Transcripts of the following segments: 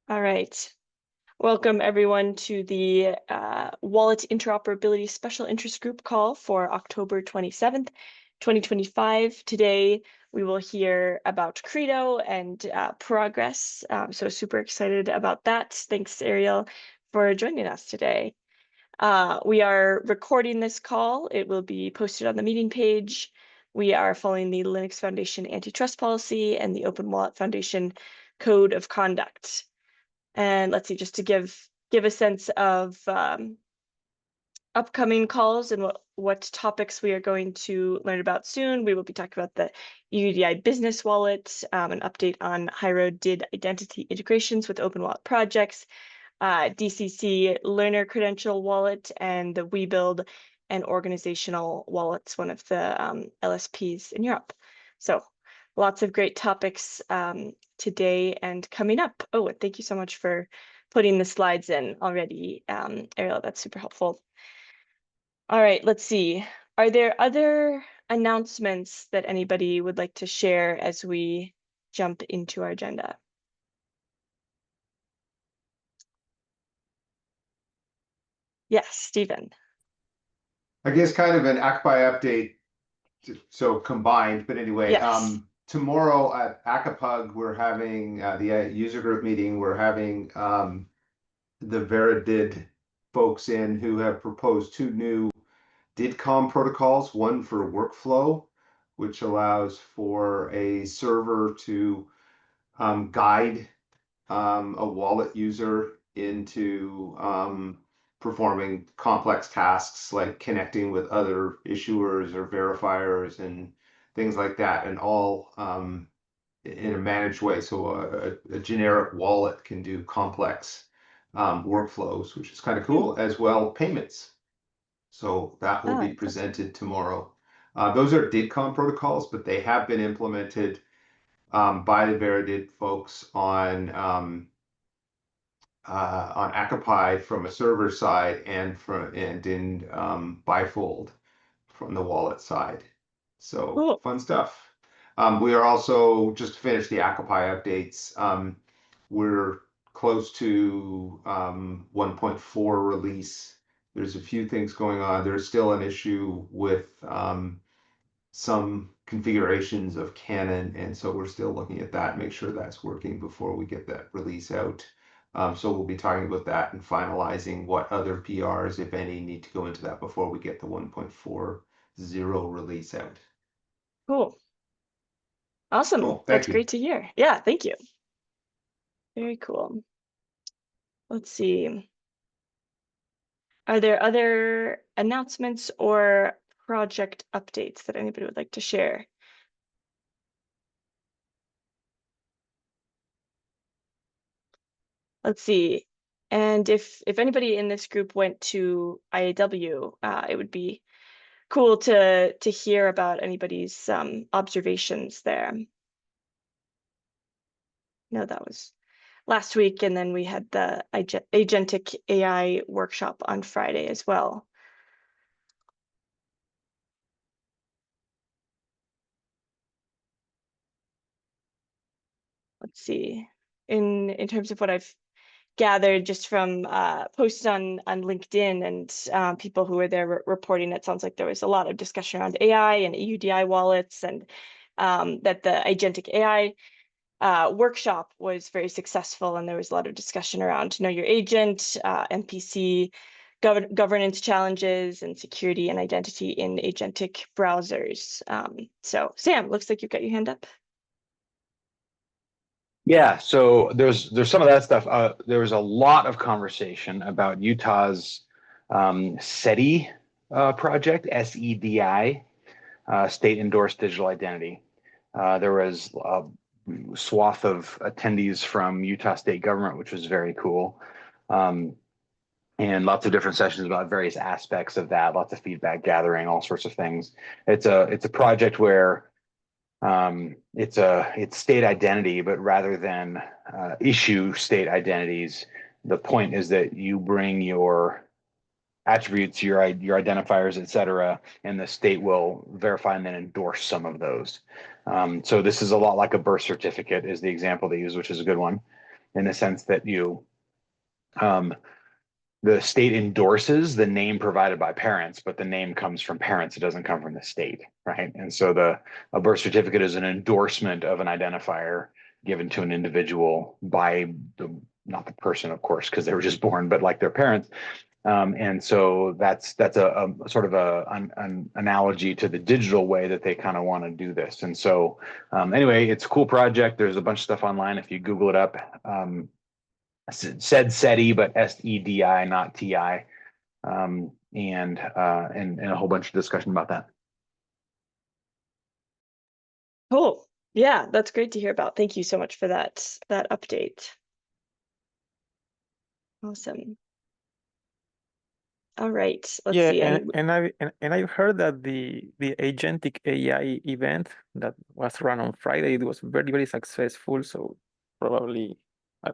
All right. Welcome everyone to the Wallet Interoperability Special Interest Group call for October 27th, 2025. Today, we will hear about Credo and progress. So super excited about that. Thanks, Ariel, for joining us today. We are recording this call. It will be posted on the meeting page. We are following the Linux Foundation antitrust policy and the Open Wallet Foundation Code of Conduct. And let's see, just to give a sense of upcoming calls and what topics we are going to learn about soon. We will be talking about the EUDI business wallet, an update on Hyro did identity integrations with open wallet projects, DCC learner credential wallet, and the WeBuild and organizational wallets, one of the LSPs in Europe. So lots of great topics today and coming up. Oh, and thank you so much for putting the slides in already, Ariel. That's super helpful. All right, let's see. Are there other announcements that anybody would like to share as we jump into our agenda? Yes, Stephen. I guess kind of an ACPI update, so combined, but anyway, Yes. tomorrow at Acapug, we're having the user group meeting. We're having the Veridid folks in who have proposed two new DIDCOM protocols, one for workflow, which allows for a server to guide a wallet user into performing complex tasks like connecting with other issuers or verifiers and things like that, and all in a managed way. So a generic wallet can do complex workflows, which is kind of cool, as well payments. So that will be presented tomorrow. Those are DIDCOM protocols, but they have been implemented by the Veridid folks on Akapi from a server side and in Bifold from the wallet side. So Cool. fun stuff. We are also just finished the Akapi updates. We're close to 1.4 release. There's a few things going on. There's still an issue with some configurations of Canon, and so we're still looking at that, make sure that's working before we get that release out. So we'll be talking about that and finalizing what other PRs, if any, need to go into that before we get the 1.40 release out. Cool. Awesome. Cool. That's Thank you. great to hear. Yeah, thank you. Very cool. Let's see. Are there other announcements or project updates that anybody would like to share? Let's see. And if anybody in this group went to IAW, it would be cool to hear about anybody's observations there. No, that was last week, and then we had the agentic AI workshop on Friday as well. Let's see. In terms of what I've gathered just from posts on LinkedIn and people who were there reporting, it sounds like there was a lot of discussion around AI and EUDI wallets, and that the agentic AI workshop was very successful, and there was a lot of discussion around know your agent, MPC, governance challenges, and security and identity in agentic browsers. So Sam, looks like you've got your hand up. Yeah, so there's some of that stuff. There was a lot of conversation about Utah's SEDI project, SEDI, State Endorsed Digital Identity. There was a swath of attendees from Utah state government, which was very cool. And lots of different sessions about various aspects of that, lots of feedback gathering, all sorts of things. It's a project where it's state identity, but rather than issue state identities, the point is that you bring your attributes, your identifiers, et cetera, and the state will verify and then endorse some of those. So this is a lot like a birth certificate is the example they use, which is a good one. in the sense that the state endorses the name provided by parents, but the name comes from parents. It doesn't come from the state, right? And so a birth certificate is an endorsement of an identifier given to an individual by not the person, of course, because they were just born, but like their parents. And so that's a sort of an analogy to the digital way that they kind of want to do this. And so anyway, it's a cool project. There's a bunch of stuff online if you Google it up. Said SETI, but SEDI, not TI, and a whole bunch of discussion about that. Cool. Yeah, that's great to hear about. Thank you so much for that update. Awesome. All right, let's see. And I've heard that the agentic AI event that was run on Friday, it was very, very successful. So probably,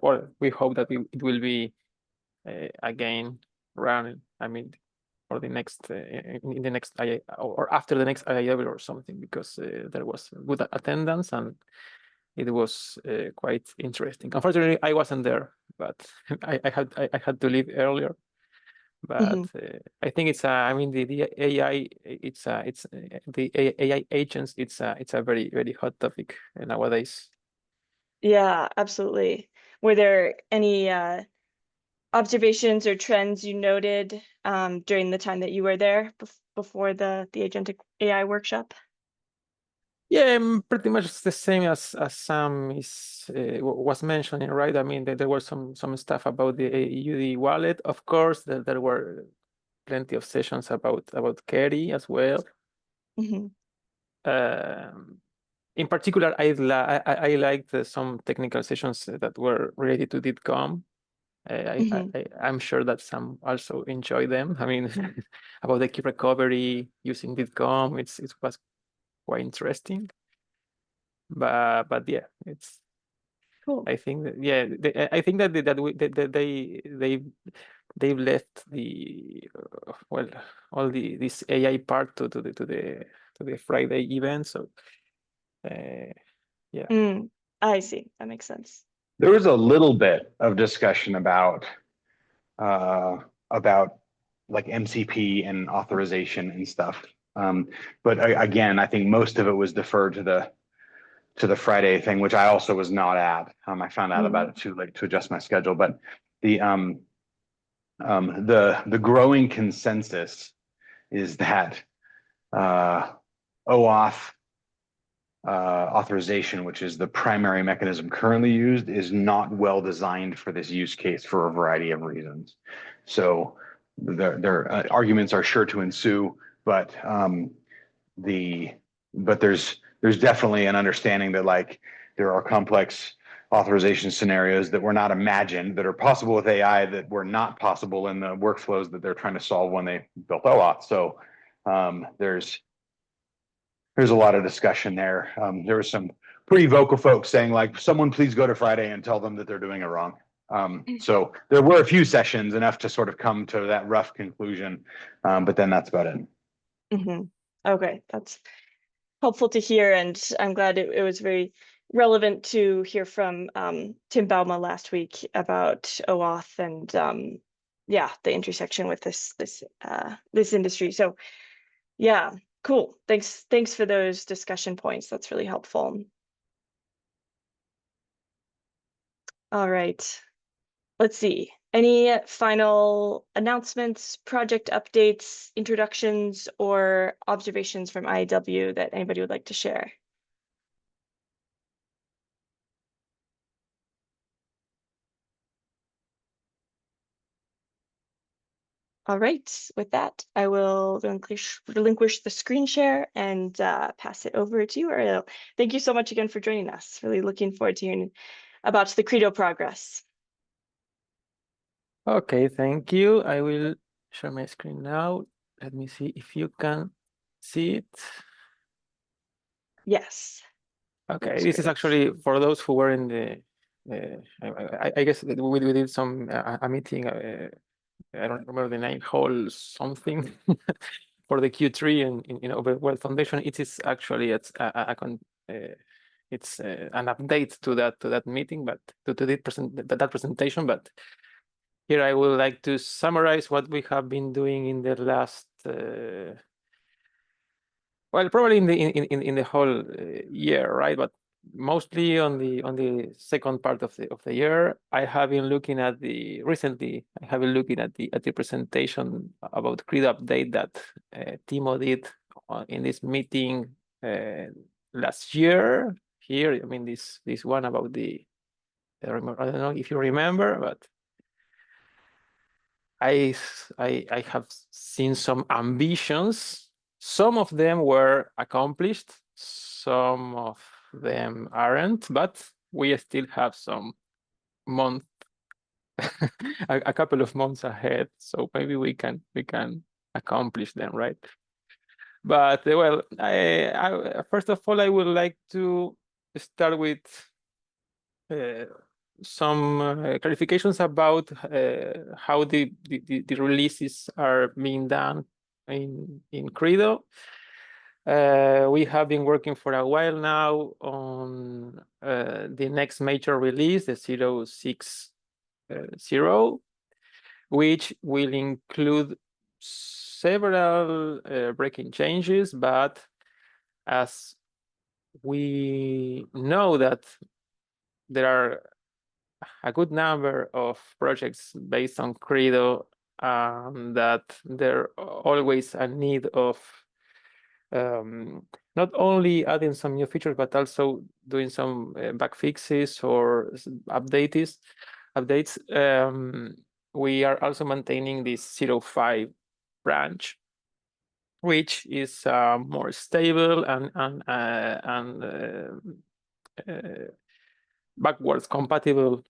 well, we hope that it will be again run. I mean, for the next in the next IA or after the next IA or something, because there was good attendance and it was quite interesting. Unfortunately, I wasn't there, but I had to leave earlier. But I think it's I mean the AI it's the AI agents it's a very, very hot topic nowadays. Yeah, absolutely. Were there any observations or trends you noted during the time that you were there before the agentic AI workshop? Yeah, pretty much the same as Sam was mentioning, right? I mean, there was some stuff about the UD wallet, of course. There were plenty of sessions about Kerry as well. In particular, I liked some technical sessions that were related to DITCOM. I'm sure that some also enjoy them. I mean, about the key recovery using DITCOM, it was quite interesting. But yeah, it's cool. I think that, I think that they've left the well all this AI part to the Friday event. So yeah. I see. That makes sense. There was a little bit of discussion about like MCP and authorization and stuff. But again, I think most of it was deferred to the Friday thing, which I also was not at. I found out about it too late to adjust my schedule. But the growing consensus is that OAuth authorization, which is the primary mechanism currently used, is not well designed for this use case for a variety of reasons. So their arguments are sure to ensue, but there's definitely an understanding that like there are complex authorization scenarios that were not imagined that are possible with AI that were not possible in the workflows that they're trying to solve when they built OAuth. So there's a lot of discussion there. There was some pretty vocal folks saying like, someone please go to Friday and tell them that they're doing it wrong. So there were a few sessions, enough to sort of come to that rough conclusion, but then that's about it. Okay, that's helpful to hear, and I'm glad it was very relevant to hear from Tim Bauma last week about OAuth and yeah, the intersection with this industry. So yeah, cool. Thanks for those discussion points. That's really helpful. All right. Let's see. Any final announcements, project updates, introductions, or observations from IAW that anybody would like to share? All right, with that, I will relinquish the screen share and pass it over to you, Ariel. Thank you so much again for joining us. Really looking forward to hearing about the Credo progress. Okay, thank you. I will share my screen now. Let me see if you can see it. Yes. Okay, this is actually for those who were in the. I guess that we did some a meeting. I don't remember the name. Whole something for the Q3 in Overworld Foundation. It is actually it's an update to that meeting, but to that presentation. But here I would like to summarize what we have been doing in the last well, probably in the whole year, right? But mostly on the second part of the year. I have been looking at recently. I have been looking at the presentation about Credo update that Timo did in this meeting last year. Here, I mean this one about I don't know if you remember, but I have seen some ambitions. Some of them were accomplished, some of them aren't, but we still have some month, a couple of months ahead. So maybe we can accomplish them, right? But well, first of all, I would like to start with some clarifications about how the releases are being done in Credo. We have been working for a while now on the next major release, the 0.6.0, which will include several breaking changes, but as we know that there are a good number of projects based on Credo, that there always a need of not only adding some new features, but also doing some bug fixes or updates. We are also maintaining this 0.5 branch, which is more stable and backwards compatible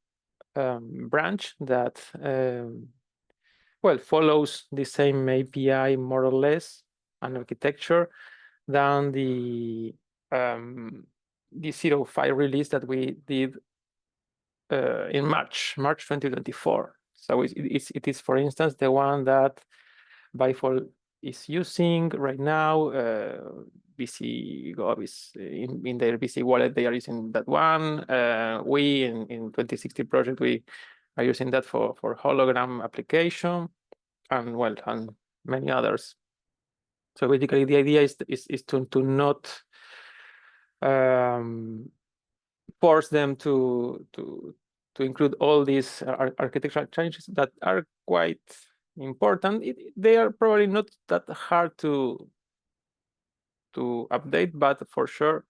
branch that well follows the same API more or less and architecture than the 0.5 release that we did in March 2024. So it is, for instance, the one that by default is using right now. WISIG is in their WISIG wallet, they are using that one. We in 2060 project, we are using that for hologram application, and well, and many others. So basically, the idea is to not force them to include all these architectural changes that are quite important. They are probably not that hard to update, but for sure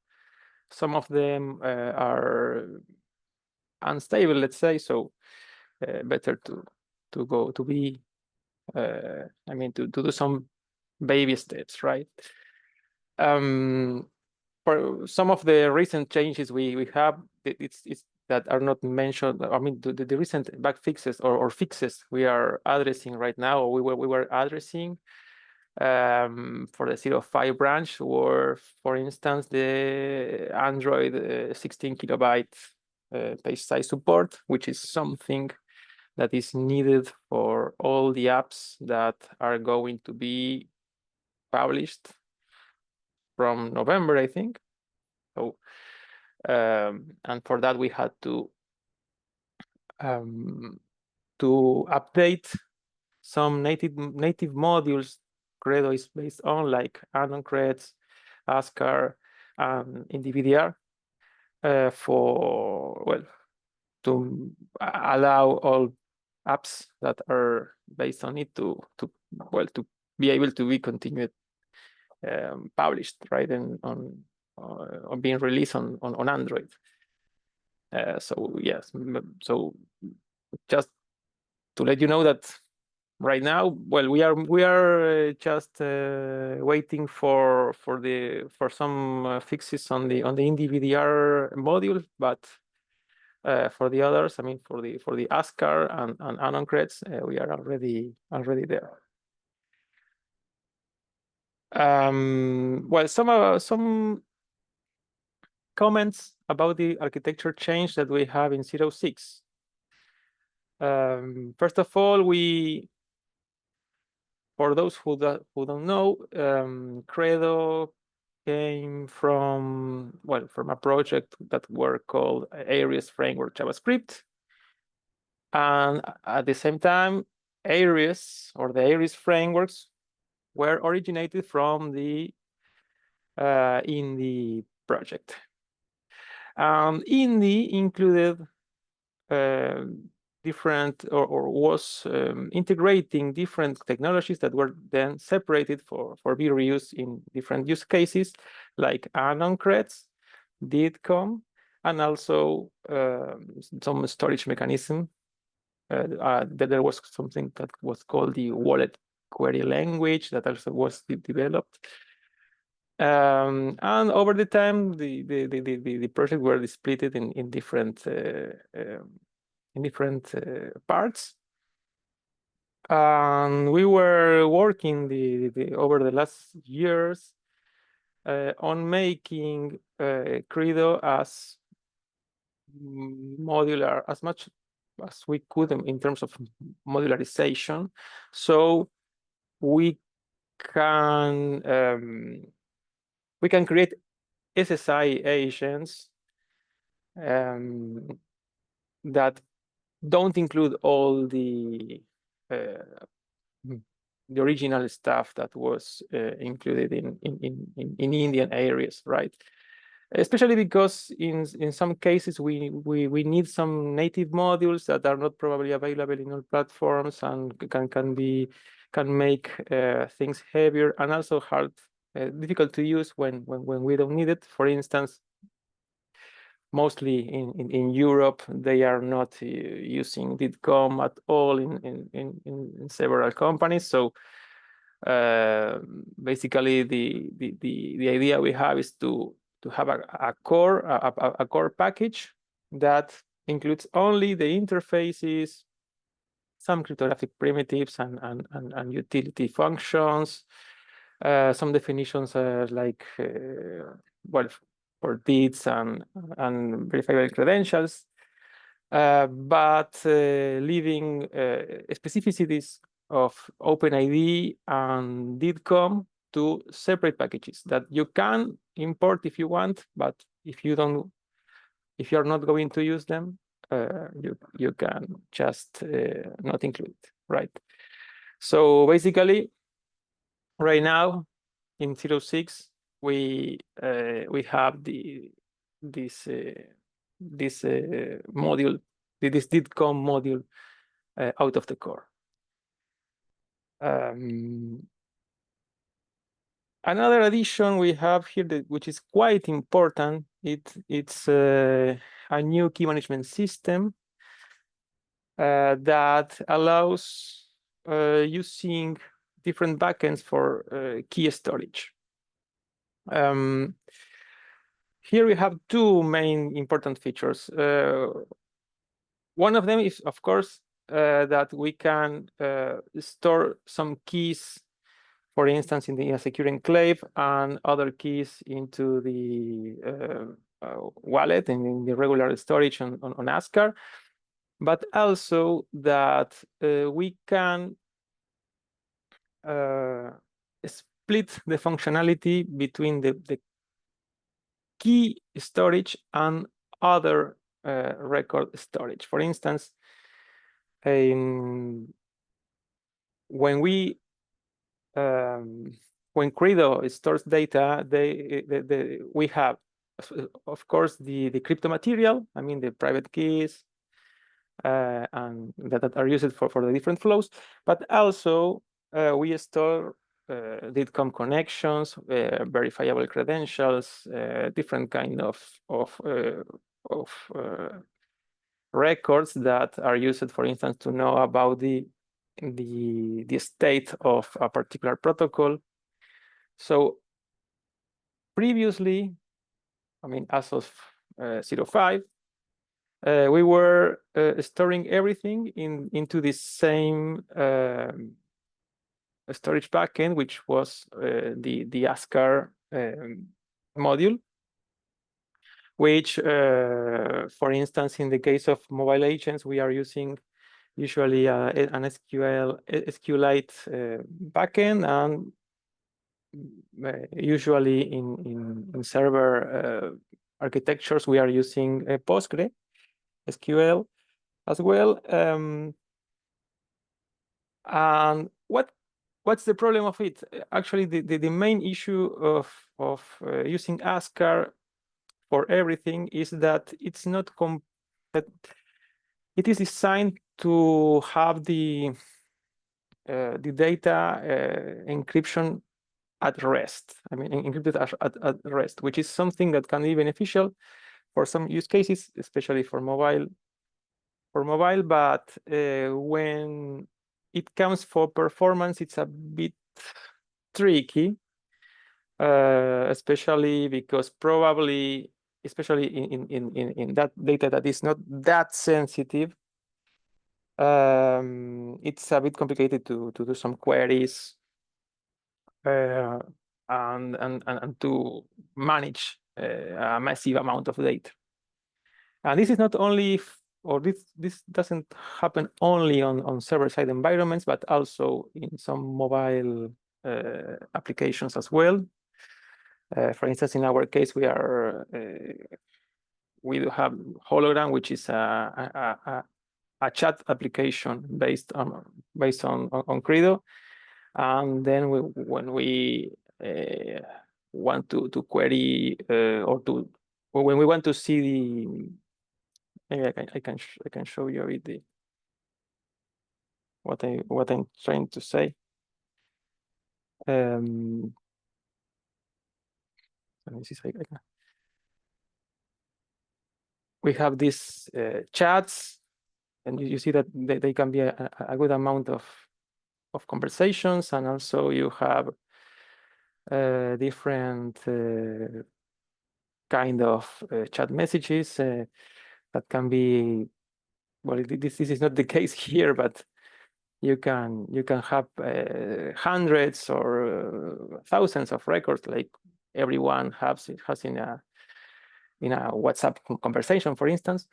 some of them are unstable, let's say. So better to be I mean to do some baby steps, right? For some of the recent changes we have, it's that are not mentioned. I mean, the recent bug fixes or fixes we are addressing right now, or we were addressing for the 0.5 branch, or for instance, the Android 16 kilobyte page size support, which is something that is needed for all the apps that are going to be published from November, I think. So, and for that we had to update some native modules Credo is based on, like AnonCreds, ASCAR, and IndieVDR, for well to allow all apps that are based on it to be able to be continued published, right, and on being released on Android. So yes, so just to let you know that right now, well, we are just waiting for some fixes on the IndieVDR module, but for the others, I mean, for the ASCAR and AnonCreds, we are already there. Well, some comments about the architecture change that we have in 0.6. First of all, for those who don't know, Credo came from, well, from a project that were called Aries Framework JavaScript. And at the same time, Aries, or the Aries frameworks, were originated from the Indie project. Indie included different, or was integrating different technologies that were then separated for be reused in different use cases, like anon creds, DIDCOM, and also some storage mechanism. There was something that was called the wallet query language that also was developed. And over the time, the project were split in different parts. And we were working over the last years on making Credo as modular as much as we could in terms of modularization, so we can create SSI agents that don't include all the original stuff that was included in Indian areas, right? Especially because in some cases we need some native modules that are not probably available in all platforms, and can make things heavier and also hard, difficult to use when we don't need it. For instance, mostly in Europe, they are not using DIDCOM at all in several companies. So basically, the idea we have is to have a core package that includes only the interfaces, some cryptographic primitives and utility functions, some definitions like well, for DIDs and verifiable credentials, but leaving specificities of OpenID and DIDCOM to separate packages that you can import if you want, but if you're not going to use them, you can just not include it, right? So basically, right now in 0.6, we have this module, this DIDCOM module out of the core. Another addition we have here, which is quite important, it's a new key management system that allows using different backends for key storage. Here we have two main important features. One of them is, of course, that we can store some keys, for instance, in a secure enclave, and other keys into the wallet and in the regular storage on ASCAR, but also that we can split the functionality between the key storage and other record storage. For instance, when Credo stores data, we have, of course, the crypto material. I mean, the private keys and that are used for the different flows, but also we store DIDCOM connections, verifiable credentials, different kind of records that are used, for instance, to know about the state of a particular protocol. So previously, I mean, as of 0.5, we were storing everything into the same storage backend, which was the ASCAR module, which, for instance, in the case of mobile agents, we are using usually an SQLite backend, and usually in server architectures, we are using Postgre SQL as well. And what's the problem of it? Actually, the main issue of using ASCAR for everything is that it's not that it is designed to have the data encryption at rest. I mean, encrypted at rest, which is something that can be beneficial for some use cases, especially for mobile. But when it comes for performance, it's a bit tricky, especially because probably, especially in that data that is not that sensitive, it's a bit complicated to do some queries and to manage a massive amount of data. And this is not only, or this doesn't happen only on server-side environments, but also in some mobile applications as well. For instance, in our case, we do have Hologram, which is a chat application based on Credo. And then when we want to query or when we want to see the, maybe I can show you a bit what I'm trying to say. Let me see if I can. We have these chats, and you see that they can be a good amount of conversations, and also you have different kind of chat messages that can be, well, this is not the case here, but you can have hundreds or thousands of records, like everyone has in a WhatsApp conversation, for instance.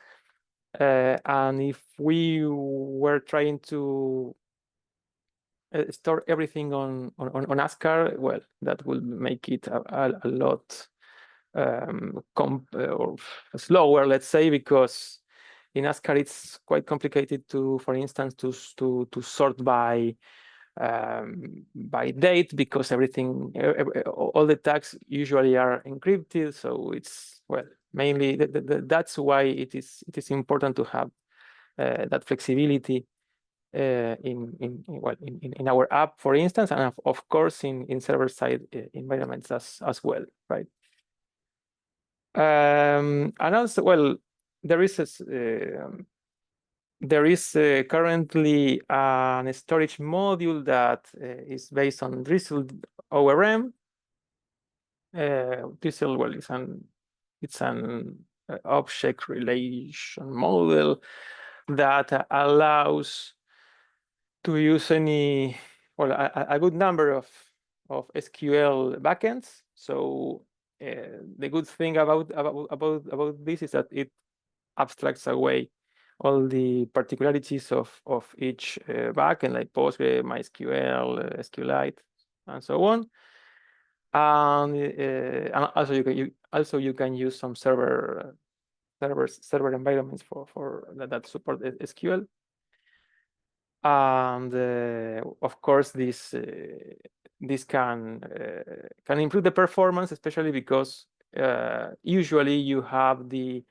And if we were trying to store everything on ASCAR, well, that will make it a lot or slower, let's say, because in ASCAR it's quite complicated to, for instance, to sort by date, because everything, all the tags usually are encrypted. So it's, well, mainly that's why it is important to have that flexibility in our app, for instance, and of course in server-side environments as well, right? And also, well, there is currently a storage module that is based on Drizzle ORM. Drizzle, well, it's an object relation model that allows to use a good number of SQL backends. So the good thing about this is that it abstracts away all the particularities of each backend, like Postgre, MySQL, SQLite, and so on. And also you can use some server environments for that support SQL. And of course, this can improve the performance, especially because usually you have the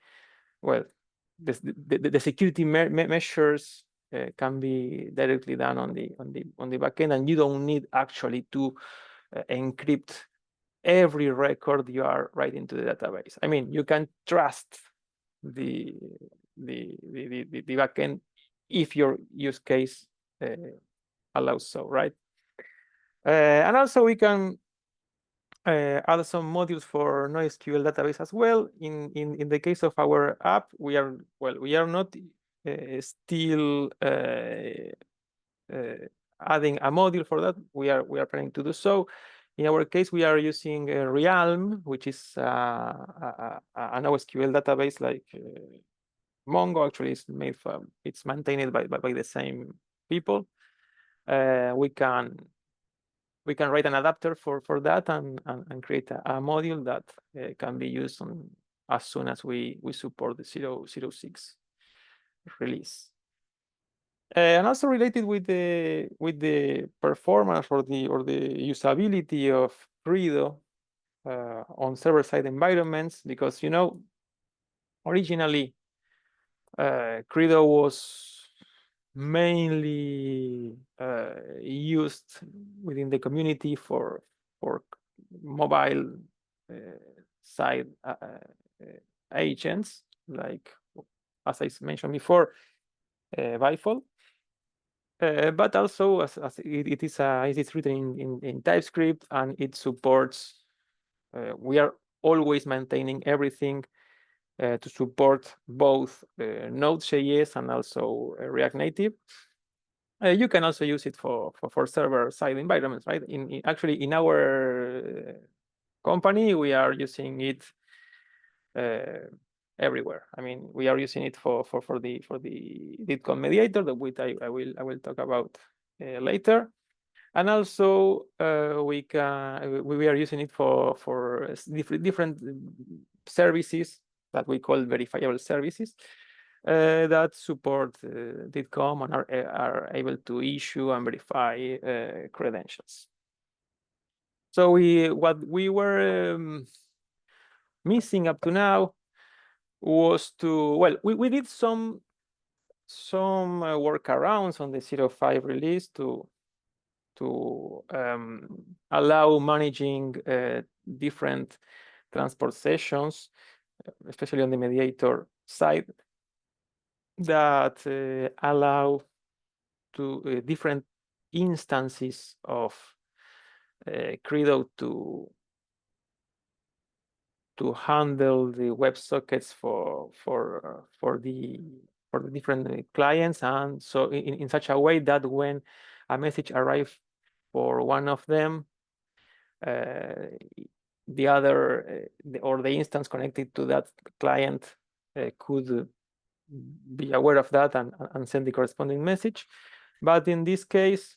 security measures can be directly done on the backend, and you don't need actually to encrypt every record you are writing to the database. I mean, you can trust the backend if your use case allows so, right? And also we can add some modules for NoSQL database as well. In the case of our app, we are not still adding a module for that. We are planning to do so. In our case, we are using Realm, which is a NoSQL database like Mongo. Actually, it's maintained by the same people. We can we can write an adapter for that and create a module that can be used on as soon as we support the 0.06 release. And also related with the performance or the usability of Credo on server-side environments, because originally Credo was mainly used within the community for mobile side agents, like as I mentioned before, Bifol. But also as it is written in TypeScript, and it supports. We are always maintaining everything to support both Node.js and also React Native. You can also use it for server-side environments, right? Actually, in our company, we are using it everywhere. I mean, we are using it for the DidCon mediator, that I will talk about later, and also we are using it for different services that we call verifiable services that support DidCom and are able to issue and verify credentials. So what we were missing up to now was we did some workarounds on the 0.5 release to allow managing different transport sessions, especially on the mediator side, that allow to different instances of Credo to handle the WebSockets for the different clients, and so in such a way that when a message arrives for one of them, the other or the instance connected to that client could be aware of that and send the corresponding message. But in this case,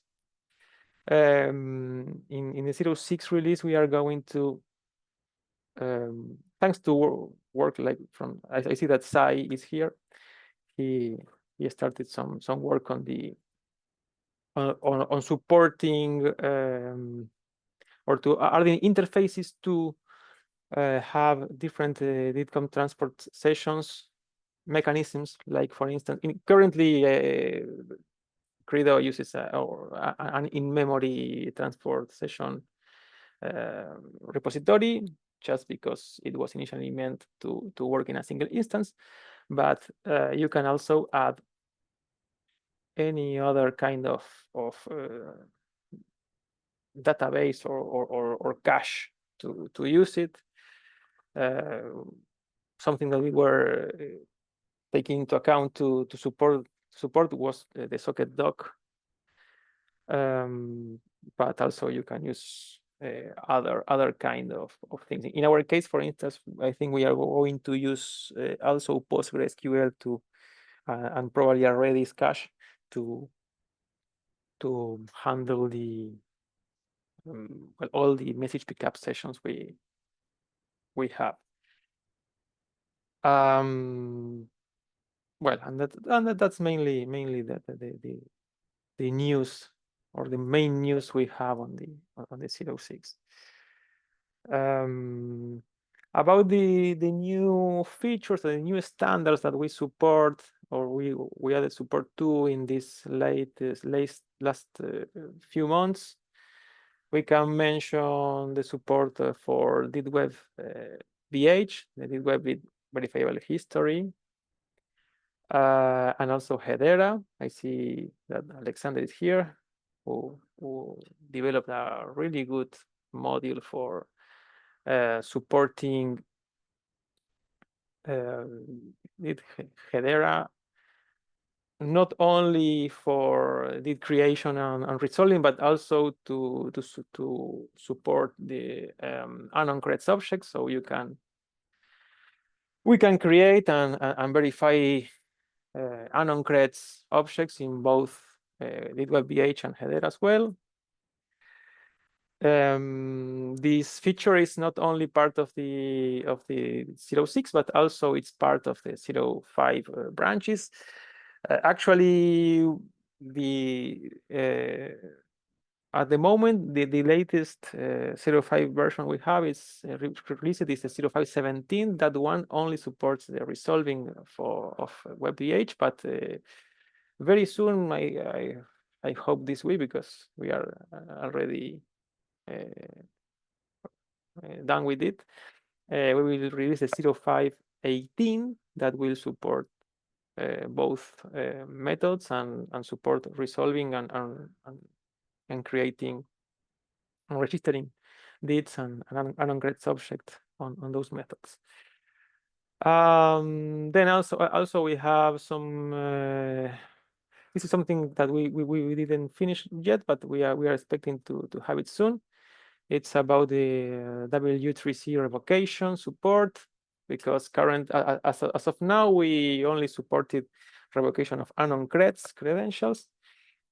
in the 0.6 release, we are going to, thanks to work like from, I see that Sai is here. He started some work on the on supporting or to adding interfaces to have different DidCom transport sessions mechanisms. Like for instance, currently Credo uses an in-memory transport session repository, just because it was initially meant to work in a single instance. But you can also add any other kind of database or cache to use it. Something that we were taking into account to support was the socket doc. But also you can use other kind of things. In our case, for instance, I think we are going to use also PostgreSQL to and probably a Redis cache to handle the all the message pickup sessions we have. Well, and that's mainly the news, or the main news we have on the 0.6. About the new features, the new standards that we support, or we added support to in this last few months, we can mention the support for DidWeb VH, the DidWeb verifiable history, and also Hedera. I see that Alexander is here, who developed a really good module for supporting Hedera, not only for did creation and resolving, but also to support the uncreds objects. So we can create and verify uncreds objects in both DidWeb VH and Hedera as well. This feature is not only part of the 0.6, but also it's part of the 0.5 branches. Actually, the at the moment, the latest 0.5 version we have is released is the 0.5.17. That one only supports the resolving of WebVH, but very soon I hope this week, because we are already done with it. We will release the 0.5.18 that will support both methods and support resolving and creating and registering deeds and uncreated subject on those methods. Then also we have some. This is something that we didn't finish yet, but we are expecting to have it soon. It's about the W3C revocation support, because as of now we only supported revocation of unknown credentials,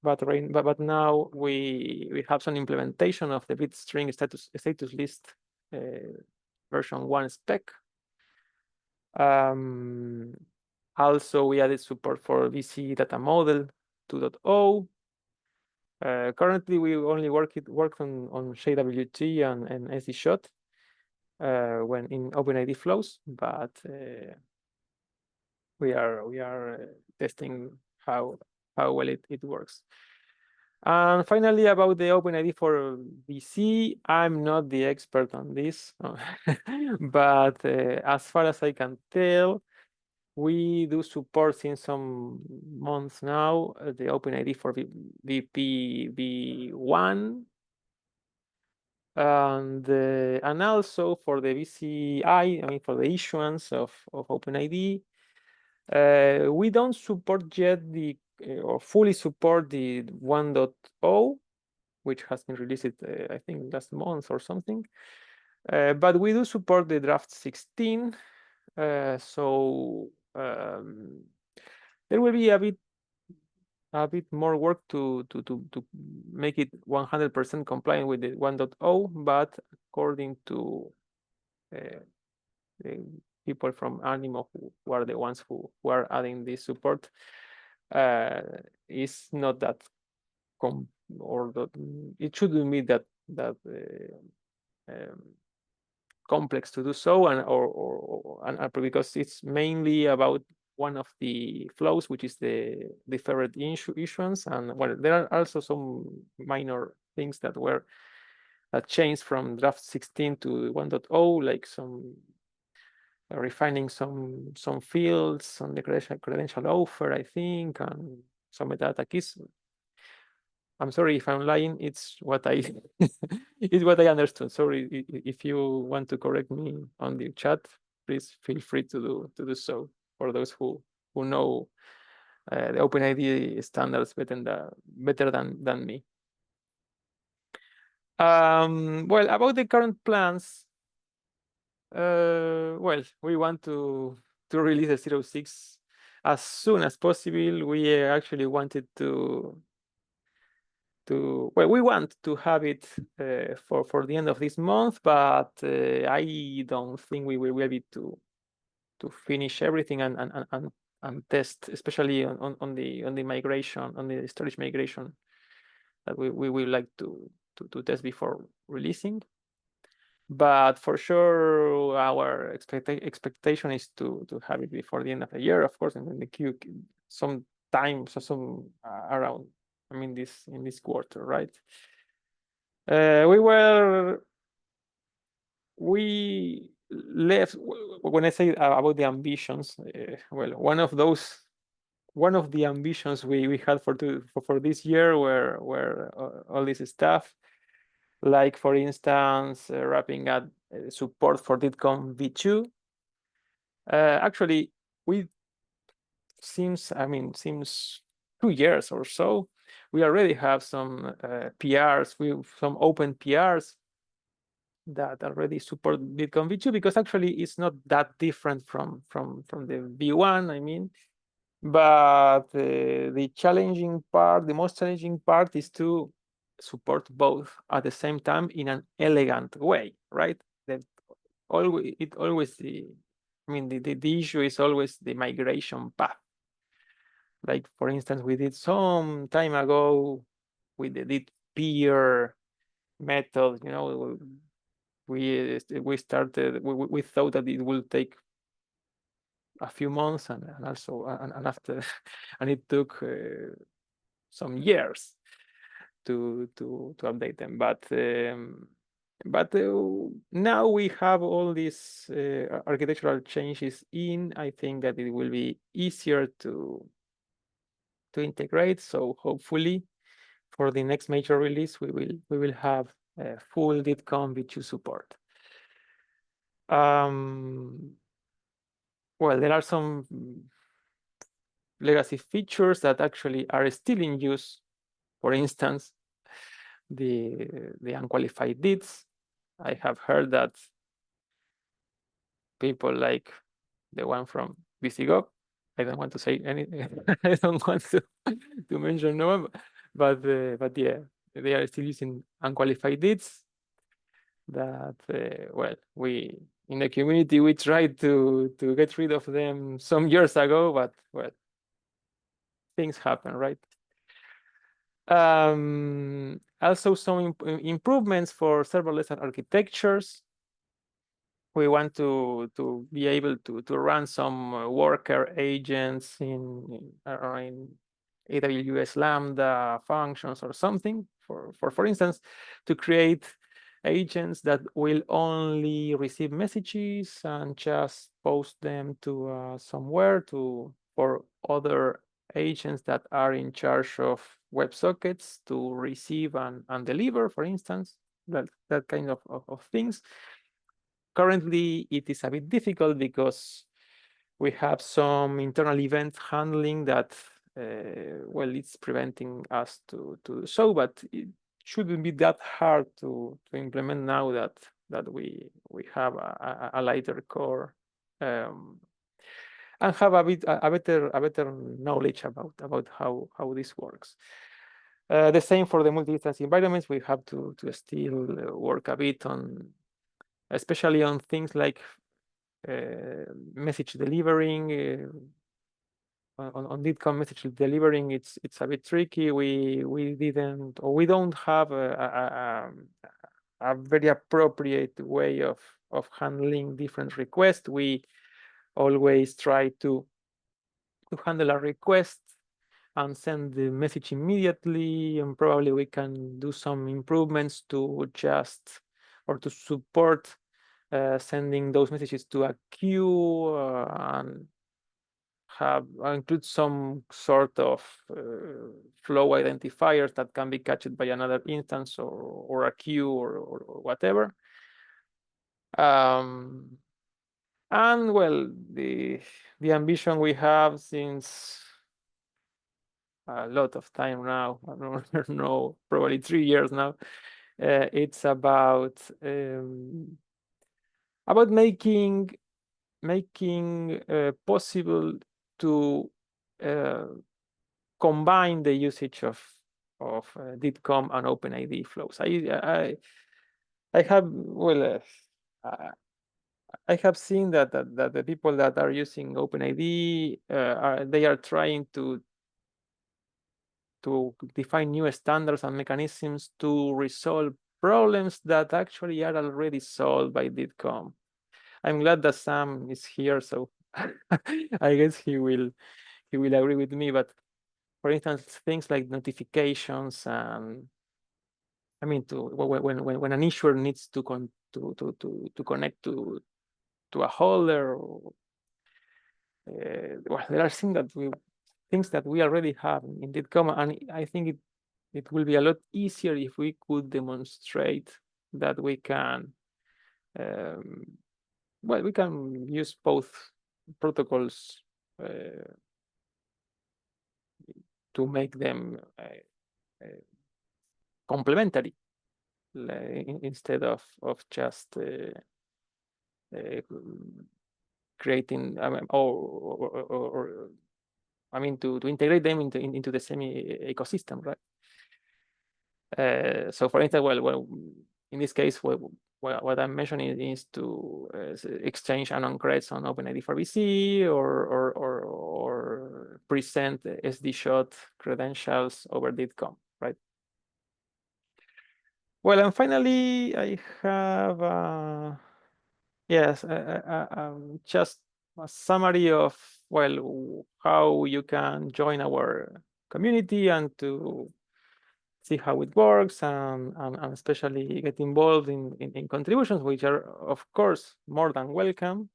but now we have some implementation of the bitstring status list version 1 spec. Also, we added support for VC data model 2.0. Currently, we only work on JWT and SD-shot when in OpenID flows, but we are testing how well it works. And finally, about the OpenID for VC, I'm not the expert on this, but as far as I can tell, we do support since some months now the OpenID for VPV1 and also for the VCI, I mean for the issuance of OpenID. We don't support yet or fully support the 1.0, which has been released, I think, last month or something. But we do support the draft 16. So there will be a bit more work to make it 100% compliant with the 1.0, but according to the people from Animo who are the ones who are adding this support, it's not that it shouldn't be that complex to do so, and because it's mainly about one of the flows, which is the deferred issuance, and well, there are also some minor things that changed from draft 16 to 1.0, like some refining some fields on the credential offer, I think, and some metadata keys. I'm sorry if I'm lying. It's what I it's what I understood. Sorry if you want to correct me on the chat. Please feel free to do so. For those who know the OpenID standards better than me. Well, about the current plans. Well, we want to release the 0.6 as soon as possible. We actually wanted we want to have it for the end of this month, but I don't think we will be able to finish everything and test, especially on the migration, on the storage migration that we would like to test before releasing. But for sure, our expectation is to have it before the end of the year, of course, and in the queue some time, so around. I mean, in this quarter, right? We left when I say about the ambitions. Well, one of the ambitions we had for this year were all this stuff, like for instance, wrapping up support for DITCOM v2. Actually, seems 2 years or so, we already have some PRs, some open PRs that already support DITCOM v2, because actually it's not that different from the v1, I mean. But the most challenging part is to support both at the same time in an elegant way, right? That always the issue is always the migration path. Like for instance, we did some time ago with the did peer method, we started, we thought that it will take a few months and also and after and it took some years to update them, but now we have all these architectural changes in. I think that it will be easier to integrate. So hopefully for the next major release, we will have full DITCOM v2 support. Well, there are some legacy features that actually are still in use. For instance, the unqualified DITs. I have heard that people like the one from WISIG, I don't want to say anything. I don't want to mention no one, but yeah, they are still using unqualified DITs. That well, we in the community we tried to get rid of them some years ago, but well, things happen, right? Also some improvements for serverless architectures. We want to be able to run some worker agents in AWS Lambda functions or something for instance, to create agents that will only receive messages and just post them to somewhere for other agents that are in charge of WebSockets to receive and deliver, for instance, that kind of things. Currently, it is a bit difficult because we have some internal event handling that, well, it's preventing us to do so, but it shouldn't be that hard to implement now that we have a lighter core and have a better knowledge about how this works. The same for the multi-instance environments. We have to still work a bit on, especially on things like message delivering. On DITCOM message delivering, it's a bit tricky. We didn't, or we don't have a very appropriate way of handling different requests. We always try to handle a request and send the message immediately, and probably we can do some improvements to just or to support sending those messages to a queue and include some sort of flow identifiers that can be catched by another instance or a queue or whatever. And well, the ambition we have since a lot of time now, I don't know, probably 3 years now, it's about making possible to combine the usage of DITCOM and OpenID flows. I have I have seen that the people that are using OpenID they are trying to define new standards and mechanisms to resolve problems that actually are already solved by DITCOM. I'm glad that Sam is here, so I guess he will agree with me. But for instance, things like notifications and I mean, when an issuer needs to connect to a holder, well, there are things that we already have in DITCOM, and I think it will be a lot easier if we could demonstrate that we can. Well, we can use both protocols to make them complementary instead of just creating or I mean to integrate them into the same ecosystem, right? So for instance, well, in this case, what I'm mentioning is to exchange unknown creds on OpenID for VC or present SD shot credentials over DITCOM, right? Well, and finally, I have yes, just a summary of, well, how you can join our community and to see how it works and especially get involved in contributions, which are, of course, more than welcome.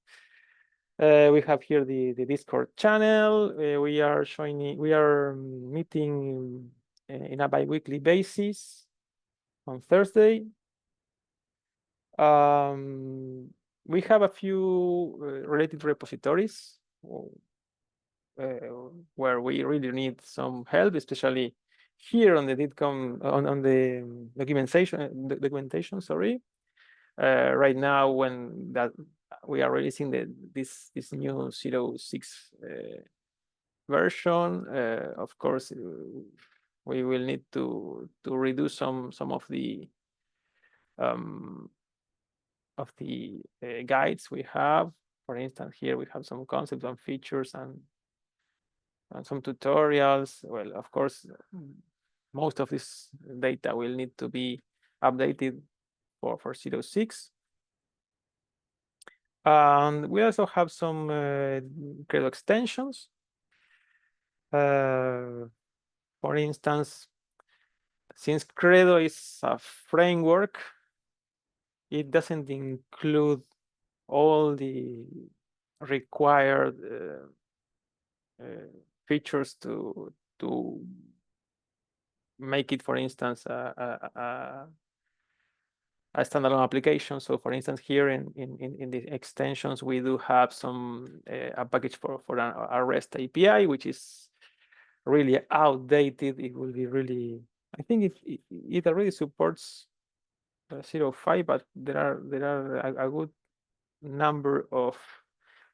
We have here the Discord channel. We are meeting in a bi-weekly basis on Thursday. We have a few related repositories where we really need some help, especially here on the DITCOM on the documentation. Sorry, right now when that we are releasing this new 06 version, of course, we will need to redo some of the guides we have. For instance, here we have some concepts and features and some tutorials. Well, of course, most of this data will need to be updated for 06. And we also have some Credo extensions. For instance, since Credo is a framework, it doesn't include all the required features to make it, for instance, a standalone application. So, for instance, here in the extensions, we do have some a package for a REST API, which is really outdated. It will be really, I think it already supports 05, but there are a good number of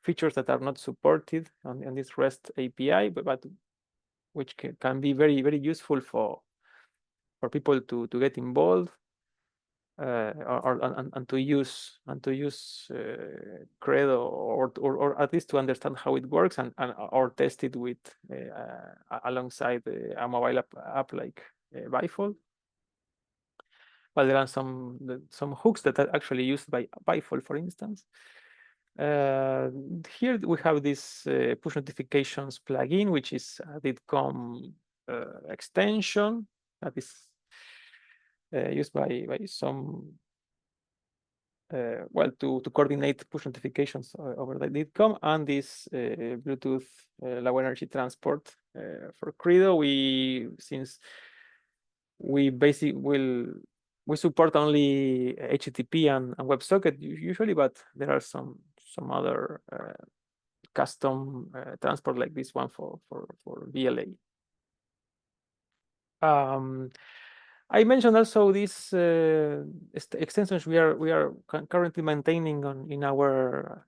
features that are not supported on this REST API, but which can be very useful for people to get involved and to use Credo or at least to understand how it works and or test it with alongside a mobile app like Bifold. Well, there are some hooks that are actually used by Bifold, for instance. Here we have this push notifications plugin, which is a DITCOM extension that is used by some well to coordinate push notifications over the DITCOM and this Bluetooth low energy transport for Credo. Since we basically we support only HTTP and WebSocket usually, but there are some other custom transport like this one for VLA. I mentioned also these extensions we are currently maintaining in our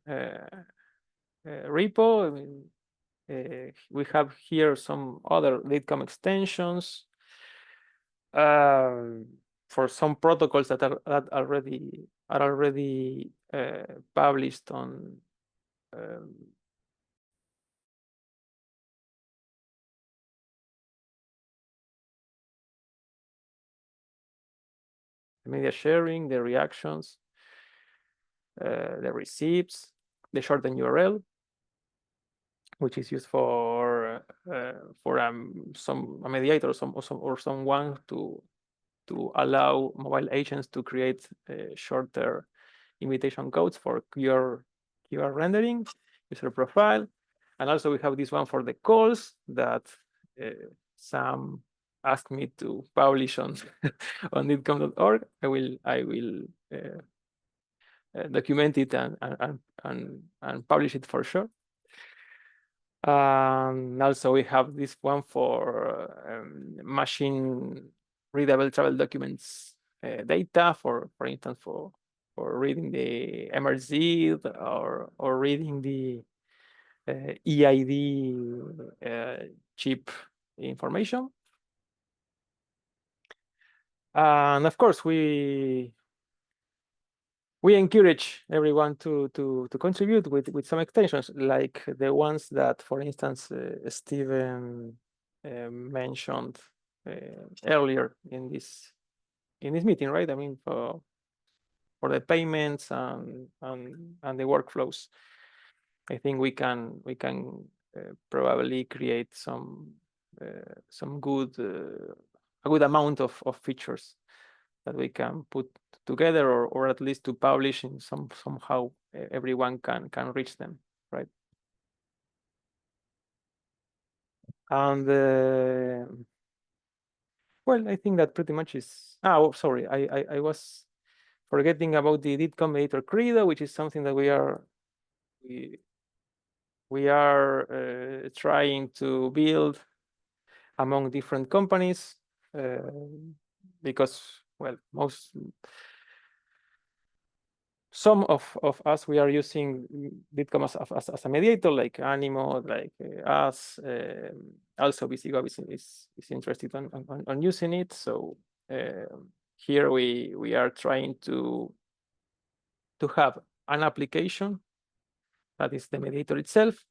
repo. I mean, we have here some other DITCOM extensions for some protocols that are already published on media sharing, the reactions, the receipts, the shortened URL, which is used for a mediator or someone to allow mobile agents to create shorter invitation codes for QR rendering, user profile, and also we have this one for the calls that Sam asked me to publish on on ditcom.org. I will document it and publish it for sure. Also, we have this one for machine readable travel documents data for instance for reading the MRZ or reading the EID chip information. And of course, we encourage everyone to contribute with some extensions, like the ones that, for instance, Steven mentioned earlier in this meeting, right? I mean, for the payments and the workflows. I think we can probably create some good a good amount of features that we can put together, or at least to publish in somehow everyone can reach them, right? And well, I think that pretty much is. Oh, sorry, I was forgetting about the DITCOM editor Credo, which is something that we are trying to build among different companies, because, well, some of us, we are using DITCOM as a mediator, like Animo, like us. Also, WISIG is interested on using it. So here we are trying to have an application that is the mediator itself,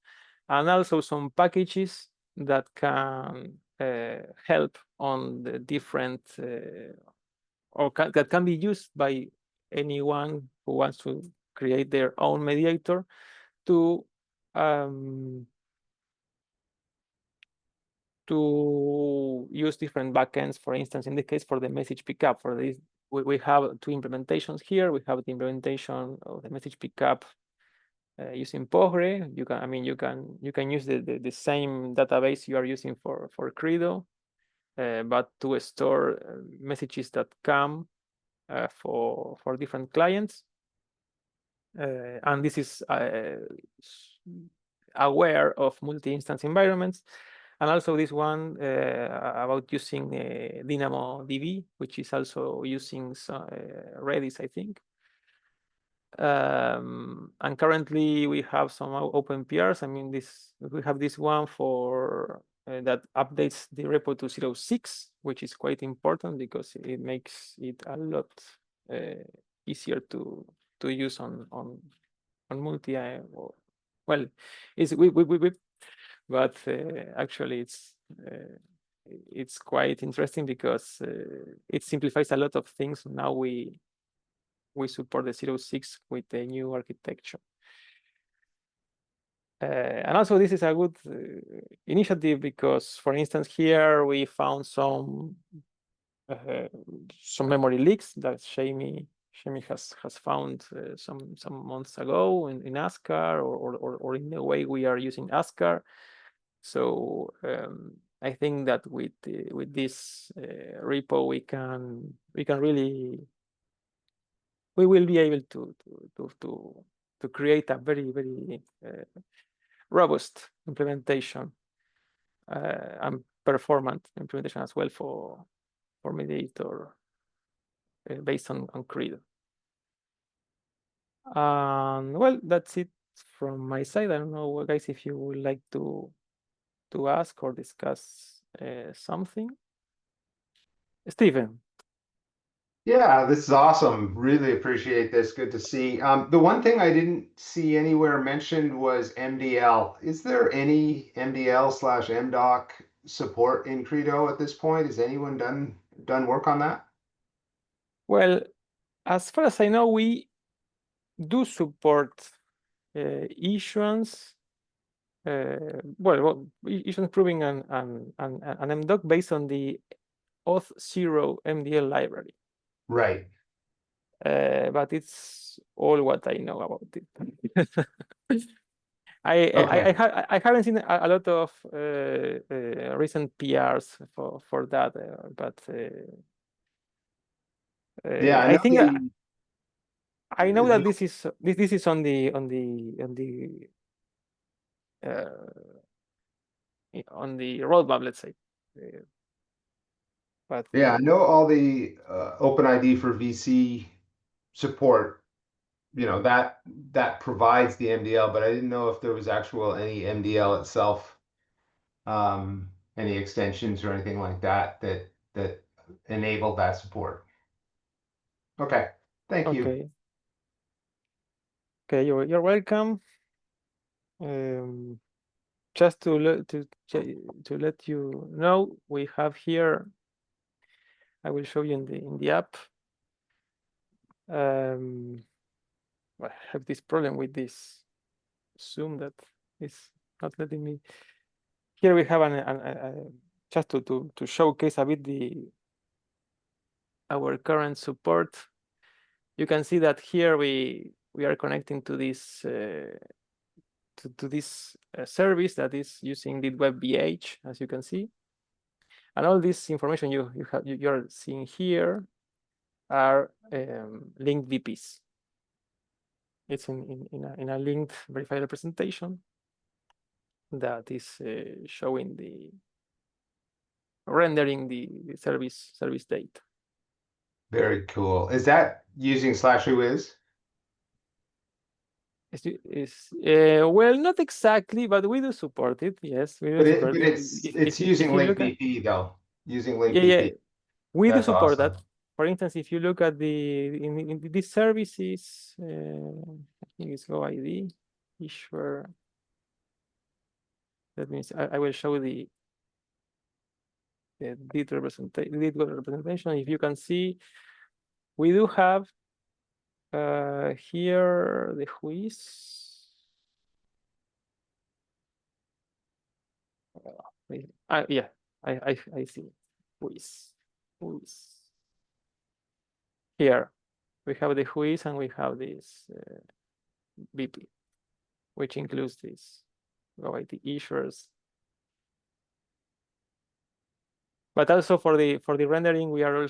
and also some packages that can help on the different that can be used by anyone who wants to create their own mediator to use different backends. For instance, in the case for the message pickup, for this, we have two implementations here. We have the implementation of the message pickup using Postgre. You can use the same database you are using for Credo, but to store messages that come for different clients. And this is aware of multi-instance environments. And also this one about using DynamoDB, which is also using Redis, I think. And currently we have some open PRs. I mean, we have this one for that updates the repo to 0.6, which is quite important because it makes it a lot easier to use on multi. Well, it's but actually it's quite interesting because it simplifies a lot of things. Now we support the 0.6 with the new architecture. And also this is a good initiative because, for instance, here we found some memory leaks that Jamie has found some months ago in Ascar, or in the way we are using Ascar. So I think that with this repo we will be able to create a very robust implementation and performant implementation as well for mediator based on Credo. Well, that's it from my side. I don't know, guys, if you would like to ask or discuss something. Steven. Yeah, this is awesome. Really appreciate this. Good to see. The one thing I didn't see anywhere mentioned was MDL. Is there any MDL/MDoc support in Credo at this point? Has anyone done work on that? Well, as far as I know, we do support issuance. Issuance proving an MDoc based on the Auth0 MDL library. Right. But it's all what I know about it. Okay. I haven't seen a lot of recent PRs for that, but Yeah, I think I know that the- this is on the roadmap, let's say. But yeah, I know all the OpenID for VC support, that provides the MDL, but I didn't know if there was any MDL itself, any extensions or anything like that enabled that support. Okay, thank you. Okay. Okay, you're welcome. Just to let you know, we have here. I will show you in the app. I have this problem with this Zoom that is not letting me. Here we have just to showcase a bit our current support. You can see that here we are connecting to this service that is using didweb.vh, as you can see, and all this information you're seeing here are linked VPs. It's in a linked verified representation that is showing rendering the service data. Very cool. Is that using /WHOIS? Well, not exactly, but we do support it. Yes, we do But support it. it's using If you link look at, VP though. Using link yeah, VP. we do That's support awesome. that. For instance, if you look at in these services, I think it's GoID, issuer. That means I will show the did representation. If you can see, we do have here the WHOIS. Yeah, I see WHOIS. Here we have the WHOIS and we have this BP, which includes this GoID issuers. But also for the rendering, we are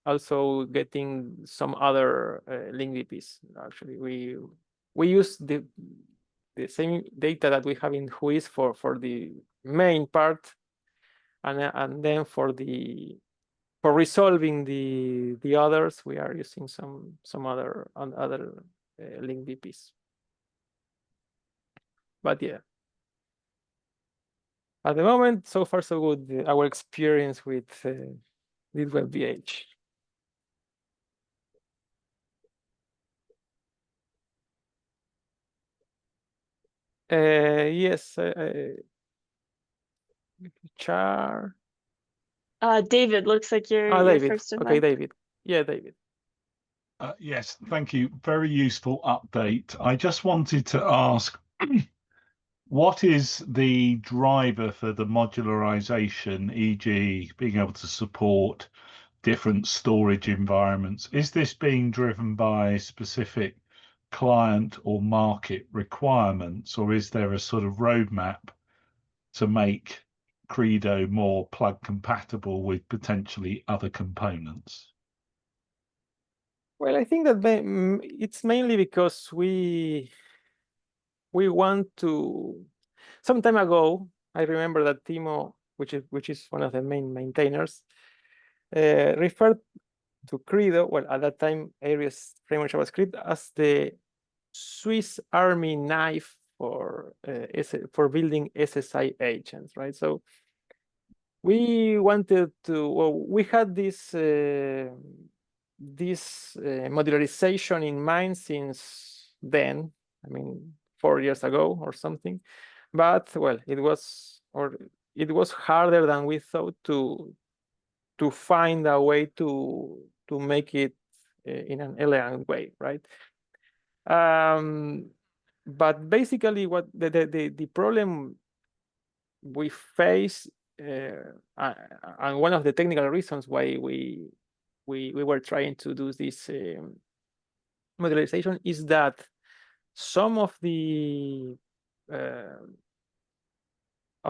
also getting some other link VPs. Actually, we use the same data that we have in WHOIS for the main part, and then for resolving the others, we are using some other link VPs. But yeah, at the moment, so far so good. Our experience with didweb.vh. Yes, Char. David, looks like you're David. first in Okay, line. David. Yeah, David. Yes, thank you. Very useful update. I just wanted to ask, what is the driver for the modularization, e.g., being able to support different storage environments? Is this being driven by specific client or market requirements, or is there a sort of roadmap to make Credo more plug compatible with potentially other components? Well, I think that it's mainly because we want to. Some time ago, I remember that Timo, which is one of the main maintainers, referred to Credo. Well, at that time, Ariel's framework JavaScript as the Swiss Army knife for building SSI agents, right? So we wanted to. Well, we had this modularization in mind since then. I mean, 4 years ago or something. But well, it was harder than we thought to find a way to make it in an elegant way, right? But basically, what the problem we face, and one of the technical reasons why we were trying to do this modularization is that some of the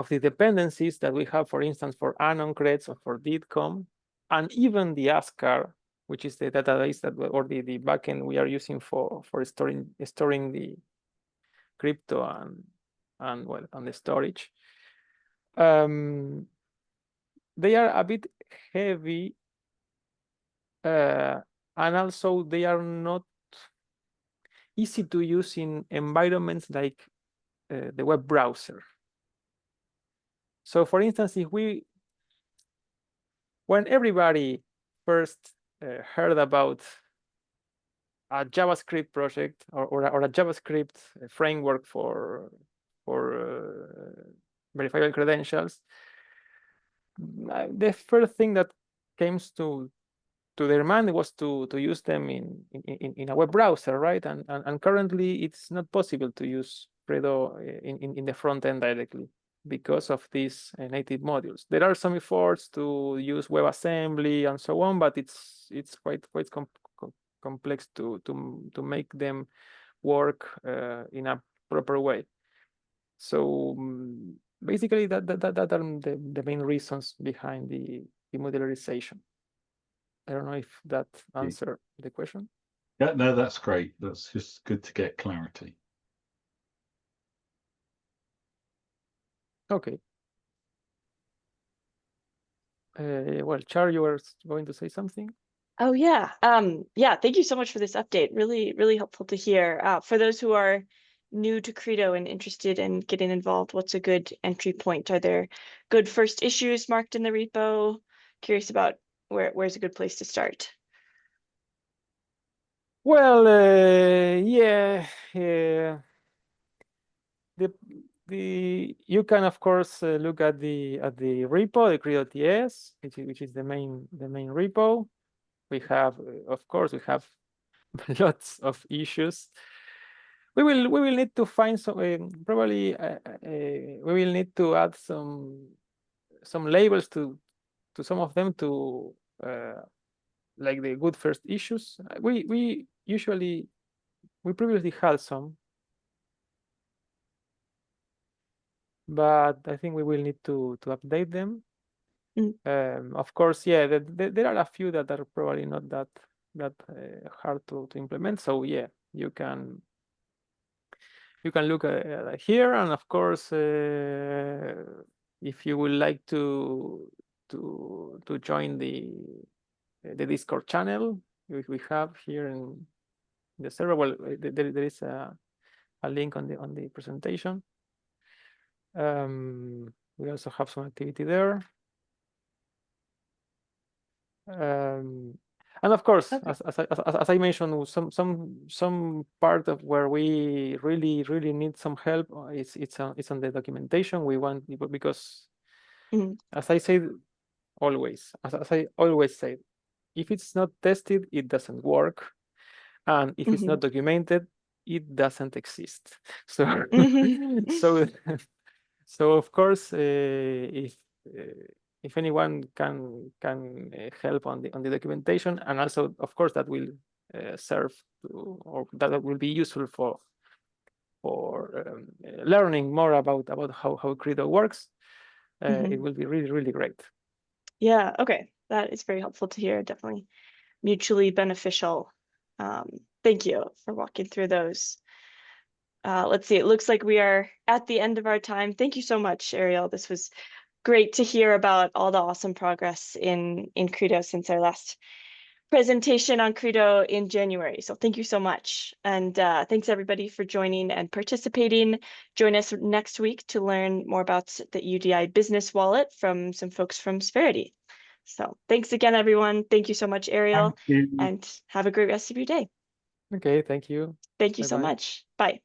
dependencies that we have, for instance, for anon creds or for didcom, and even the ASCAR, which is the database that or the backend we are using for storing the crypto and the storage. They are a bit heavy, and also they are not easy to use in environments like the web browser. So, for instance, when everybody first heard about a JavaScript project or a JavaScript framework for verifiable credentials, the first thing that came to their mind was to use them in a web browser, right? And currently it's not possible to use Credo in the front end directly because of these native modules. There are some efforts to use WebAssembly and so on, but it's quite complex to make them work in a proper way. So basically, that are the main reasons behind the modularization. I don't know if that answered the question. Yeah, no, that's great. That's just good to get clarity. Okay. Well, Char, you were going to say something? Oh yeah. Yeah, thank you so much for this update. Really, really helpful to hear. For those who are new to Credo and interested in getting involved, what's a good entry point? Are there good first issues marked in the repo? Curious about where's a good place to start. Well, yeah, you can of course look at the repo, the Credo TS, which is the main repo. We have, of course, we have lots of issues. We will need to find some probably we will need to add some labels to some of them to like the good first issues. We previously had some, but I think we will need to update them. Of course, yeah, there are a few that are probably not that hard to implement. So yeah, you can look here, and of course, if you would like to join the Discord channel we have here in the server, well, there is a link on the presentation. We also have some activity there. And of course, Okay. as I mentioned, some part of where we really need some help it's on the documentation. We want, because as I say always, as I always say, if it's not tested, it doesn't work, and if it's not documented, it doesn't exist. So so of course, if anyone can help on the documentation, and also of course that will serve to, or that will be useful for learning more about how Credo works, it will be really great. Yeah, okay, that is very helpful to hear. Definitely mutually beneficial. Thank you for walking through those. Let's see, it looks like we are at the end of our time. Thank you so much, Ariel. This was great to hear about all the awesome progress in Credo since our last presentation on Credo in January. So thank you so much. And thanks everybody for joining and participating. Join us next week to learn more about the UDI business wallet from some folks from Sverity. So thanks again, everyone. Thank you so much, Ariel, Thank you. and have a great rest of your day. Okay, thank you. Thank you so Bye-bye. much. Bye.